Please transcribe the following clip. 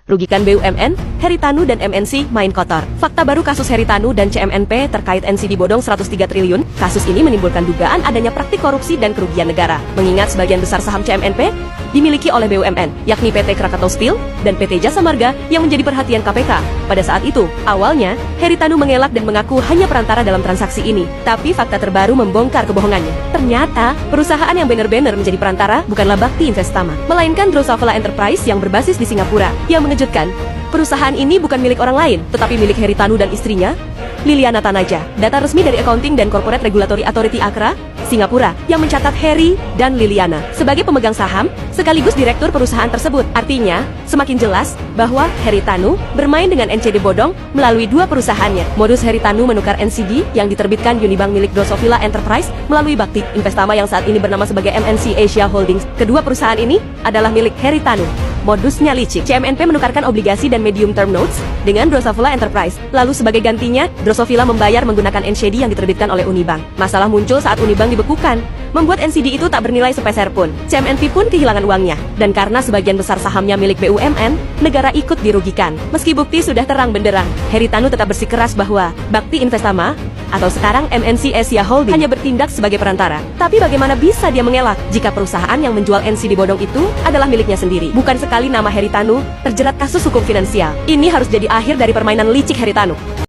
rugikan BUMN, Haritanu dan MNC main kotor. Fakta baru kasus Haritanu dan CMNP terkait NCD bodong 103 triliun, kasus ini menimbulkan dugaan adanya praktik korupsi dan kerugian negara. Mengingat sebagian besar saham CMNP dimiliki oleh BUMN, yakni PT Krakatau Steel dan PT Jasa Marga yang menjadi perhatian KPK. Pada saat itu, awalnya, Haritanu mengelak dan mengaku hanya perantara dalam transaksi ini. Tapi fakta terbaru membongkar kebohongannya. Ternyata, perusahaan yang benar-benar menjadi perantara bukanlah Bakti Investama, melainkan Drosophila Enterprise yang berbasis di Singapura. Yang mengejutkan, perusahaan ini bukan milik orang lain, tetapi milik Haritanu dan istrinya, Liliana Tanaja. Data resmi dari Accounting dan Corporate Regulatory Authority Accra, Singapura, yang mencatat Harry dan Liliana sebagai pemegang saham sekaligus direktur perusahaan tersebut. Artinya, semakin jelas bahwa Haritanu bermain dengan NCD bodong melalui dua perusahaannya. Modus Haritanu menukar NCD yang diterbitkan Unibank milik Drosophila Enterprise melalui Bakti Investama yang saat ini bernama sebagai MNC Asia Holdings. Kedua perusahaan ini adalah milik Haritanu. Modusnya licik. CMNP menukarkan obligasi dan medium term notes dengan Drosophila Enterprise. Lalu sebagai gantinya, Drosophila membayar menggunakan NCD yang diterbitkan oleh Unibank. Masalah muncul saat Unibank dibekukan, membuat NCD itu tak bernilai sepeser pun. CMNP pun kehilangan uangnya. Dan karena sebagian besar sahamnya milik BUMN, negara ikut dirugikan. Meski bukti sudah terang benderang, Haritanu tetap bersikeras bahwa Bakti Investama atau sekarang MNC Asia Holdings hanya bertindak sebagai perantara. Tapi bagaimana bisa dia mengelak jika perusahaan yang menjual NCD bodong itu adalah miliknya sendiri? Bukan sekali nama Haritanu terjerat kasus hukum finansial. Ini harus jadi akhir dari permainan licik Haritanu.